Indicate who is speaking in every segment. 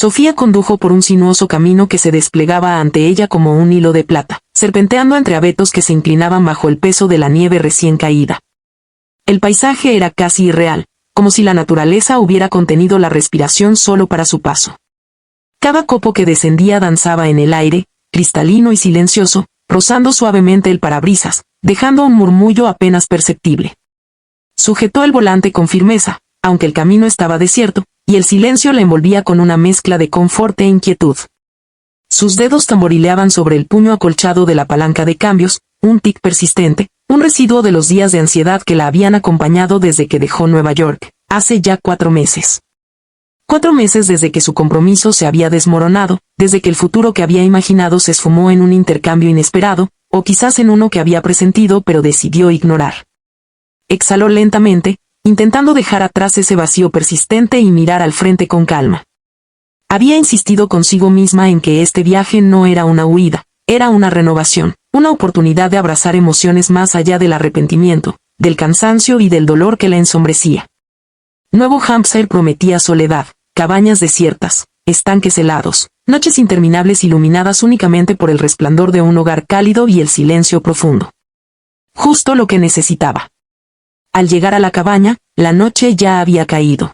Speaker 1: Sofía condujo por un sinuoso camino que se desplegaba ante ella como un hilo de plata, serpenteando entre abetos que se inclinaban bajo el peso de la nieve recién caída. El paisaje era casi irreal, como si la naturaleza hubiera contenido la respiración solo para su paso. Cada copo que descendía danzaba en el aire, cristalino y silencioso, rozando suavemente el parabrisas, dejando un murmullo apenas perceptible. Sujetó el volante con firmeza, aunque el camino estaba desierto, y el silencio la envolvía con una mezcla de confort e inquietud. Sus dedos tamborileaban sobre el puño acolchado de la palanca de cambios, un tic persistente, un residuo de los días de ansiedad que la habían acompañado desde que dejó Nueva York, hace ya 4 meses. 4 meses desde que su compromiso se había desmoronado, desde que el futuro que había imaginado se esfumó en un intercambio inesperado, o quizás en uno que había presentido pero decidió ignorar. Exhaló lentamente, intentando dejar atrás ese vacío persistente y mirar al frente con calma. Había insistido consigo misma en que este viaje no era una huida, era una renovación, una oportunidad de abrazar emociones más allá del arrepentimiento, del cansancio y del dolor que la ensombrecía. Nuevo Hampshire prometía soledad, cabañas desiertas, estanques helados, noches interminables iluminadas únicamente por el resplandor de un hogar cálido y el silencio profundo. Justo lo que necesitaba. Al llegar a la cabaña, la noche ya había caído.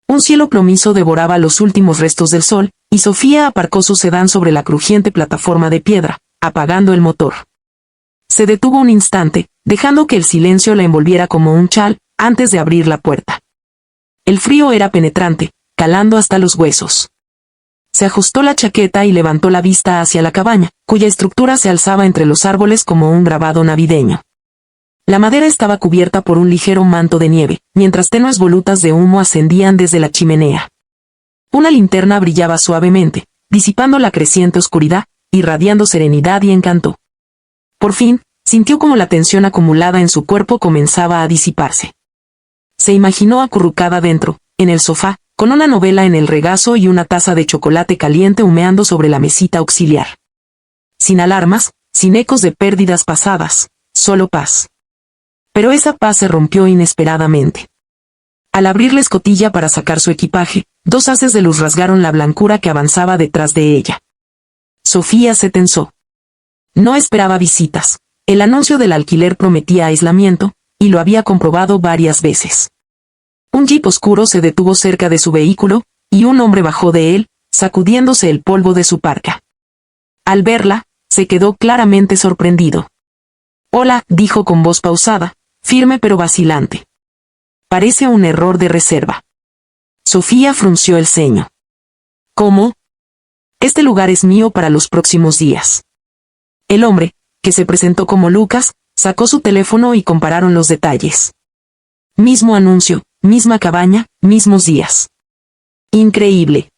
Speaker 1: Un cielo plomizo devoraba los últimos restos del sol, y Sofía aparcó su sedán sobre la crujiente plataforma de piedra, apagando el motor. Se detuvo un instante, dejando que el silencio la envolviera como un chal, antes de abrir la puerta. El frío era penetrante, calando hasta los huesos. Se ajustó la chaqueta y levantó la vista hacia la cabaña, cuya estructura se alzaba entre los árboles como un grabado navideño. La madera estaba cubierta por un ligero manto de nieve, mientras tenues volutas de humo ascendían desde la chimenea. Una linterna brillaba suavemente, disipando la creciente oscuridad, irradiando serenidad y encanto. Por fin, sintió como la tensión acumulada en su cuerpo comenzaba a disiparse. Se imaginó acurrucada dentro, en el sofá, con una novela en el regazo y una taza de chocolate caliente humeando sobre la mesita auxiliar. Sin alarmas, sin ecos de pérdidas pasadas, solo paz. Pero esa paz se rompió inesperadamente. Al abrir la escotilla para sacar su equipaje, 2 haces de luz rasgaron la blancura que avanzaba detrás de ella. Sofía se tensó. No esperaba visitas. El anuncio del alquiler prometía aislamiento, y lo había comprobado varias veces. Un jeep oscuro se detuvo cerca de su vehículo, y un hombre bajó de él, sacudiéndose el polvo de su parka. Al verla, se quedó claramente sorprendido. «Hola», dijo con voz pausada, firme pero vacilante. «Parece un error de reserva». Sofía frunció el ceño. «¿Cómo?» «Este lugar es mío para los próximos días». El hombre, que se presentó como Lucas, sacó su teléfono y compararon los detalles. Mismo anuncio, misma cabaña, mismos días. Increíble.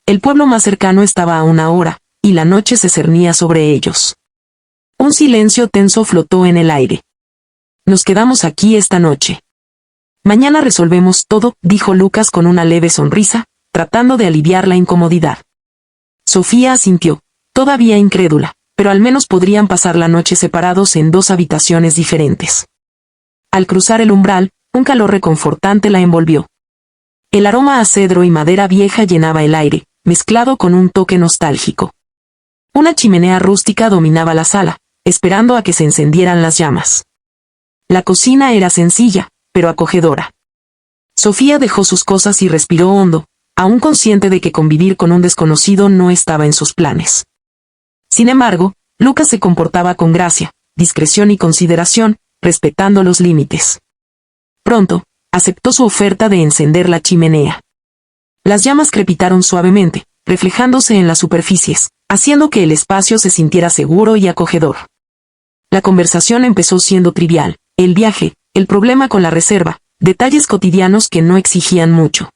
Speaker 1: El pueblo más cercano estaba a 1 hora, y la noche se cernía sobre ellos. Un silencio tenso flotó en el aire. «Nos quedamos aquí esta noche. Mañana resolvemos todo», dijo Lucas con una leve sonrisa, tratando de aliviar la incomodidad. Sofía asintió, todavía incrédula, pero al menos podrían pasar la noche separados en 2 habitaciones diferentes. Al cruzar el umbral, un calor reconfortante la envolvió. El aroma a cedro y madera vieja llenaba el aire, mezclado con un toque nostálgico. Una chimenea rústica dominaba la sala, esperando a que se encendieran las llamas. La cocina era sencilla, pero acogedora. Sofía dejó sus cosas y respiró hondo, aún consciente de que convivir con un desconocido no estaba en sus planes. Sin embargo, Lucas se comportaba con gracia, discreción y consideración, respetando los límites. Pronto, aceptó su oferta de encender la chimenea. Las llamas crepitaron suavemente, reflejándose en las superficies, haciendo que el espacio se sintiera seguro y acogedor. La conversación empezó siendo trivial, el viaje, el problema con la reserva, detalles cotidianos que no exigían mucho.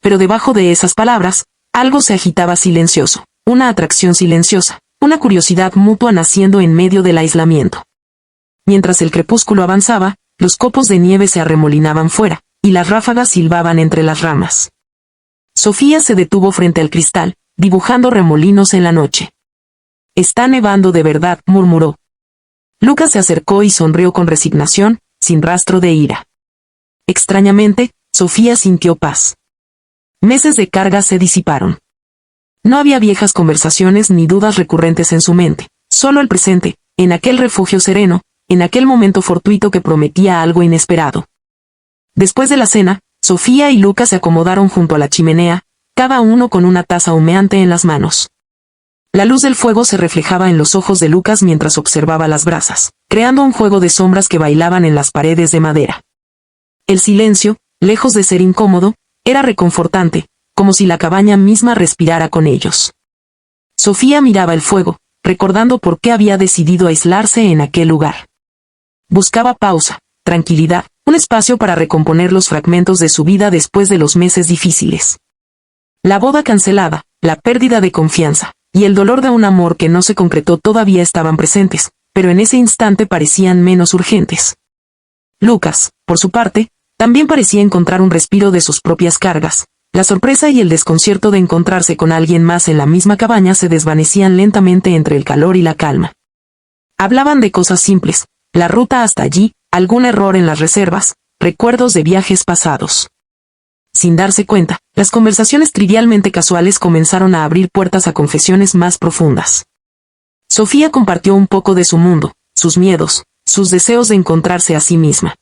Speaker 1: Pero debajo de esas palabras, algo se agitaba silencioso, una atracción silenciosa, una curiosidad mutua naciendo en medio del aislamiento. Mientras el crepúsculo avanzaba, los copos de nieve se arremolinaban fuera, y las ráfagas silbaban entre las ramas. Sofía se detuvo frente al cristal, dibujando remolinos en la noche. «Está nevando de verdad», murmuró. Lucas se acercó y sonrió con resignación, sin rastro de ira. Extrañamente, Sofía sintió paz. Meses de carga se disiparon. No había viejas conversaciones ni dudas recurrentes en su mente, solo el presente, en aquel refugio sereno, en aquel momento fortuito que prometía algo inesperado. Después de la cena, Sofía y Lucas se acomodaron junto a la chimenea, cada uno con una taza humeante en las manos. La luz del fuego se reflejaba en los ojos de Lucas mientras observaba las brasas, creando un juego de sombras que bailaban en las paredes de madera. El silencio, lejos de ser incómodo, era reconfortante, como si la cabaña misma respirara con ellos. Sofía miraba el fuego, recordando por qué había decidido aislarse en aquel lugar. Buscaba pausa, tranquilidad, un espacio para recomponer los fragmentos de su vida después de los meses difíciles. La boda cancelada, la pérdida de confianza, y el dolor de un amor que no se concretó todavía estaban presentes, pero en ese instante parecían menos urgentes. Lucas, por su parte, también parecía encontrar un respiro de sus propias cargas. La sorpresa y el desconcierto de encontrarse con alguien más en la misma cabaña se desvanecían lentamente entre el calor y la calma. Hablaban de cosas simples, la ruta hasta allí, algún error en las reservas, recuerdos de viajes pasados. Sin darse cuenta, las conversaciones trivialmente casuales comenzaron a abrir puertas a confesiones más profundas. Sofía compartió un poco de su mundo, sus miedos, sus deseos de encontrarse a sí misma.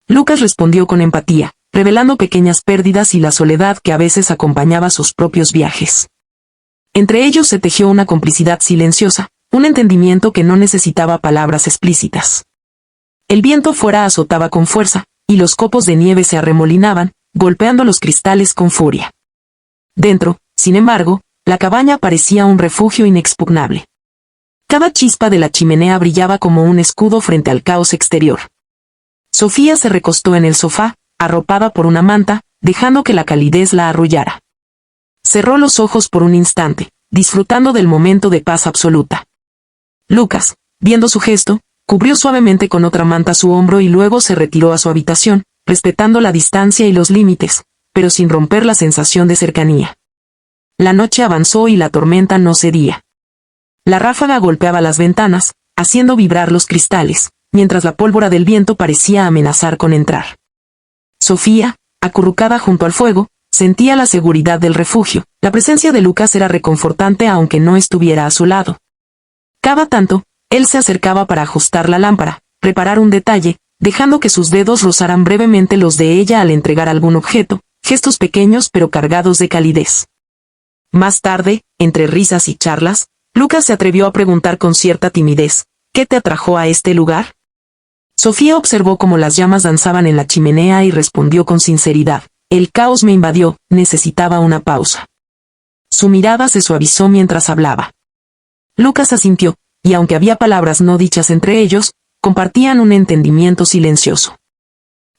Speaker 1: Lucas respondió con empatía, revelando pequeñas pérdidas y la soledad que a veces acompañaba sus propios viajes. Entre ellos se tejió una complicidad silenciosa, un entendimiento que no necesitaba palabras explícitas. El viento fuera azotaba con fuerza, y los copos de nieve se arremolinaban, golpeando los cristales con furia. Dentro, sin embargo, la cabaña parecía un refugio inexpugnable. Cada chispa de la chimenea brillaba como un escudo frente al caos exterior. Sofía se recostó en el sofá, arropada por una manta, dejando que la calidez la arrullara. Cerró los ojos por un instante, disfrutando del momento de paz absoluta. Lucas, viendo su gesto, cubrió suavemente con otra manta su hombro y luego se retiró a su habitación, respetando la distancia y los límites, pero sin romper la sensación de cercanía. La noche avanzó y la tormenta no cedía. La ráfaga golpeaba las ventanas, haciendo vibrar los cristales, mientras la pólvora del viento parecía amenazar con entrar. Sofía, acurrucada junto al fuego, sentía la seguridad del refugio. La presencia de Lucas era reconfortante aunque no estuviera a su lado. Cada tanto, él se acercaba para ajustar la lámpara, reparar un detalle, dejando que sus dedos rozaran brevemente los de ella al entregar algún objeto, gestos pequeños pero cargados de calidez. Más tarde, entre risas y charlas, Lucas se atrevió a preguntar con cierta timidez, ¿qué te atrajo a este lugar? Sofía observó cómo las llamas danzaban en la chimenea y respondió con sinceridad, el caos me invadió, necesitaba una pausa. Su mirada se suavizó mientras hablaba. Lucas asintió, y aunque había palabras no dichas entre ellos, compartían un entendimiento silencioso.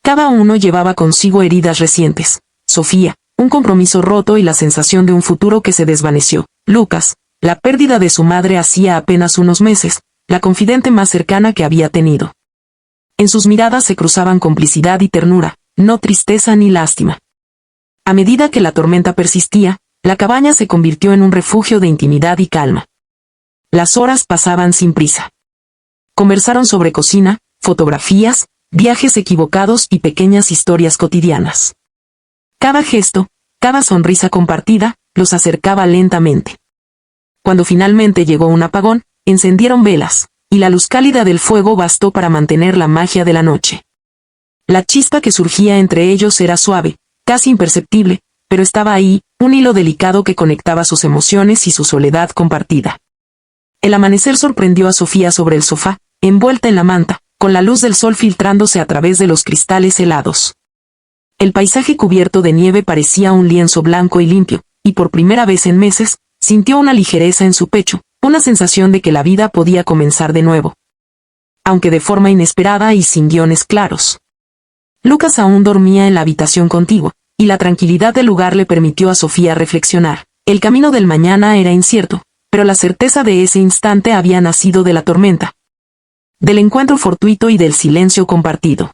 Speaker 1: Cada uno llevaba consigo heridas recientes. Sofía, un compromiso roto y la sensación de un futuro que se desvaneció. Lucas, la pérdida de su madre hacía apenas unos meses, la confidente más cercana que había tenido. En sus miradas se cruzaban complicidad y ternura, no tristeza ni lástima. A medida que la tormenta persistía, la cabaña se convirtió en un refugio de intimidad y calma. Las horas pasaban sin prisa. Conversaron sobre cocina, fotografías, viajes equivocados y pequeñas historias cotidianas. Cada gesto, cada sonrisa compartida, los acercaba lentamente. Cuando finalmente llegó un apagón, encendieron velas, y la luz cálida del fuego bastó para mantener la magia de la noche. La chispa que surgía entre ellos era suave, casi imperceptible, pero estaba ahí, un hilo delicado que conectaba sus emociones y su soledad compartida. El amanecer sorprendió a Sofía sobre el sofá, envuelta en la manta, con la luz del sol filtrándose a través de los cristales helados. El paisaje cubierto de nieve parecía un lienzo blanco y limpio, y por primera vez en meses, sintió una ligereza en su pecho, una sensación de que la vida podía comenzar de nuevo. Aunque de forma inesperada y sin guiones claros. Lucas aún dormía en la habitación contigua, y la tranquilidad del lugar le permitió a Sofía reflexionar. El camino del mañana era incierto, pero la certeza de ese instante había nacido de la tormenta, del encuentro fortuito y del silencio compartido.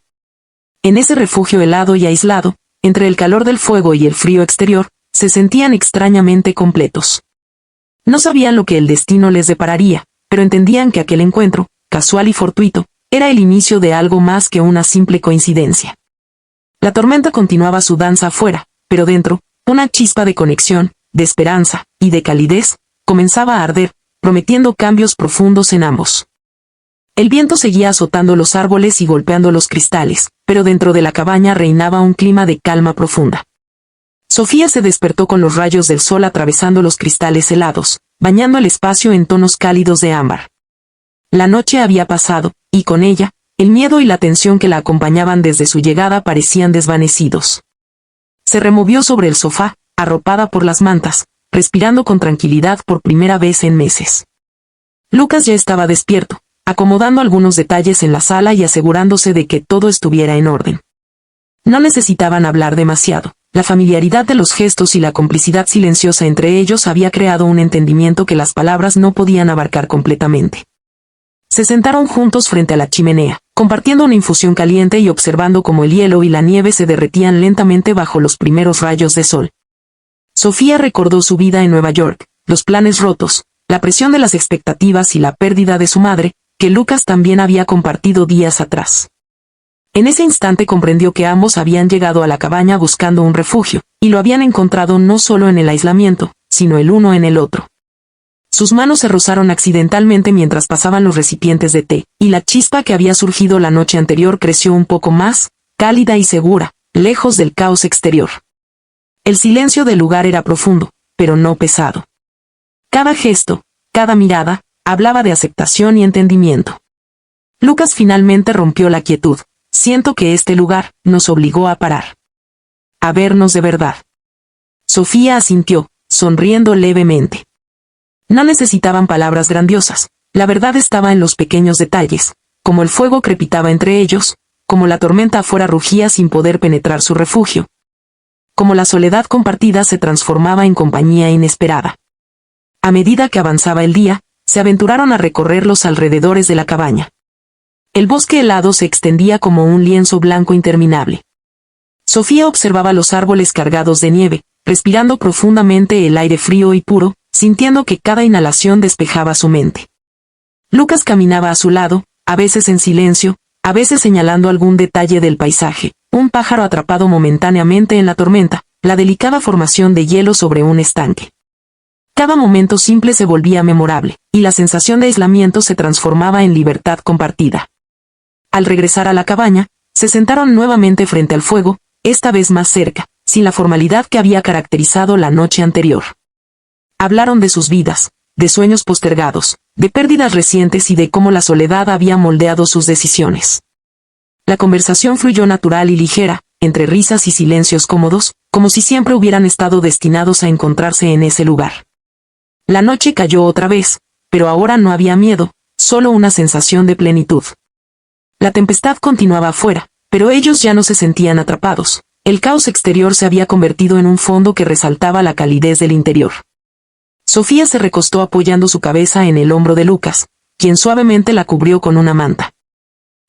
Speaker 1: En ese refugio helado y aislado, entre el calor del fuego y el frío exterior, se sentían extrañamente completos. No sabían lo que el destino les depararía, pero entendían que aquel encuentro, casual y fortuito, era el inicio de algo más que una simple coincidencia. La tormenta continuaba su danza afuera, pero dentro, una chispa de conexión, de esperanza y de calidez, comenzaba a arder, prometiendo cambios profundos en ambos. El viento seguía azotando los árboles y golpeando los cristales, pero dentro de la cabaña reinaba un clima de calma profunda. Sofía se despertó con los rayos del sol atravesando los cristales helados, bañando el espacio en tonos cálidos de ámbar. La noche había pasado, y con ella, el miedo y la tensión que la acompañaban desde su llegada parecían desvanecidos. Se removió sobre el sofá, arropada por las mantas, respirando con tranquilidad por primera vez en meses. Lucas ya estaba despierto, acomodando algunos detalles en la sala y asegurándose de que todo estuviera en orden. No necesitaban hablar demasiado. La familiaridad de los gestos y la complicidad silenciosa entre ellos había creado un entendimiento que las palabras no podían abarcar completamente. Se sentaron juntos frente a la chimenea, compartiendo una infusión caliente y observando cómo el hielo y la nieve se derretían lentamente bajo los primeros rayos de sol. Sofía recordó su vida en Nueva York, los planes rotos, la presión de las expectativas y la pérdida de su madre, que Lucas también había compartido días atrás. En ese instante comprendió que ambos habían llegado a la cabaña buscando un refugio, y lo habían encontrado no solo en el aislamiento, sino el uno en el otro. Sus manos se rozaron accidentalmente mientras pasaban los recipientes de té, y la chispa que había surgido la noche anterior creció un poco más, cálida y segura, lejos del caos exterior. El silencio del lugar era profundo, pero no pesado. Cada gesto, cada mirada, hablaba de aceptación y entendimiento. Lucas finalmente rompió la quietud. Siento que este lugar nos obligó a parar. A vernos de verdad. Sofía asintió, sonriendo levemente. No necesitaban palabras grandiosas. La verdad estaba en los pequeños detalles, como el fuego crepitaba entre ellos, como la tormenta afuera rugía sin poder penetrar su refugio, como la soledad compartida se transformaba en compañía inesperada. A medida que avanzaba el día, se aventuraron a recorrer los alrededores de la cabaña. El bosque helado se extendía como un lienzo blanco interminable. Sofía observaba los árboles cargados de nieve, respirando profundamente el aire frío y puro, sintiendo que cada inhalación despejaba su mente. Lucas caminaba a su lado, a veces en silencio, a veces señalando algún detalle del paisaje, un pájaro atrapado momentáneamente en la tormenta, la delicada formación de hielo sobre un estanque. Cada momento simple se volvía memorable, y la sensación de aislamiento se transformaba en libertad compartida. Al regresar a la cabaña, se sentaron nuevamente frente al fuego, esta vez más cerca, sin la formalidad que había caracterizado la noche anterior. Hablaron de sus vidas, de sueños postergados, de pérdidas recientes y de cómo la soledad había moldeado sus decisiones. La conversación fluyó natural y ligera, entre risas y silencios cómodos, como si siempre hubieran estado destinados a encontrarse en ese lugar. La noche cayó otra vez, pero ahora no había miedo, solo una sensación de plenitud. La tempestad continuaba afuera, pero ellos ya no se sentían atrapados. El caos exterior se había convertido en un fondo que resaltaba la calidez del interior. Sofía se recostó apoyando su cabeza en el hombro de Lucas, quien suavemente la cubrió con una manta.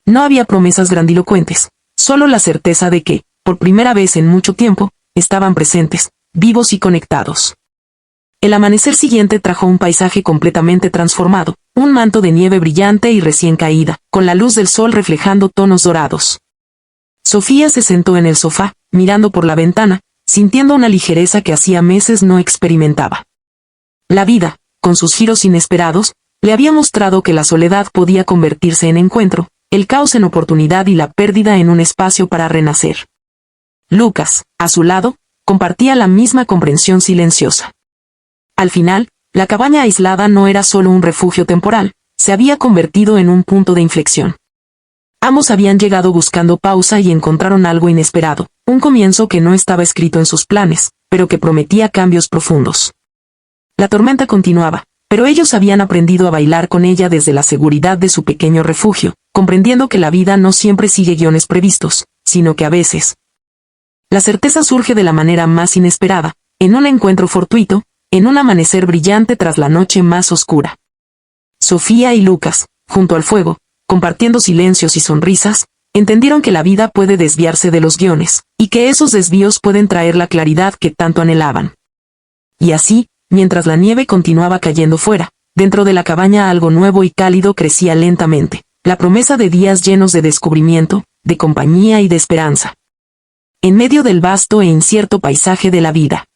Speaker 1: No había promesas grandilocuentes, solo la certeza de que, por primera vez en mucho tiempo, estaban presentes, vivos y conectados. El amanecer siguiente trajo un paisaje completamente transformado, un manto de nieve brillante y recién caída, con la luz del sol reflejando tonos dorados. Sofía se sentó en el sofá, mirando por la ventana, sintiendo una ligereza que hacía meses no experimentaba. La vida, con sus giros inesperados, le había mostrado que la soledad podía convertirse en encuentro, el caos en oportunidad y la pérdida en un espacio para renacer. Lucas, a su lado, compartía la misma comprensión silenciosa. Al final, la cabaña aislada no era solo un refugio temporal, se había convertido en un punto de inflexión. Ambos habían llegado buscando pausa y encontraron algo inesperado, un comienzo que no estaba escrito en sus planes, pero que prometía cambios profundos. La tormenta continuaba, pero ellos habían aprendido a bailar con ella desde la seguridad de su pequeño refugio, comprendiendo que la vida no siempre sigue guiones previstos, sino que a veces la certeza surge de la manera más inesperada, en un encuentro fortuito, en un amanecer brillante tras la noche más oscura. Sofía y Lucas, junto al fuego, compartiendo silencios y sonrisas, entendieron que la vida puede desviarse de los guiones, y que esos desvíos pueden traer la claridad que tanto anhelaban. Y así, mientras la nieve continuaba cayendo fuera, dentro de la cabaña algo nuevo y cálido crecía lentamente, la promesa de días llenos de descubrimiento, de compañía y de esperanza. en medio del vasto e incierto paisaje de la vida.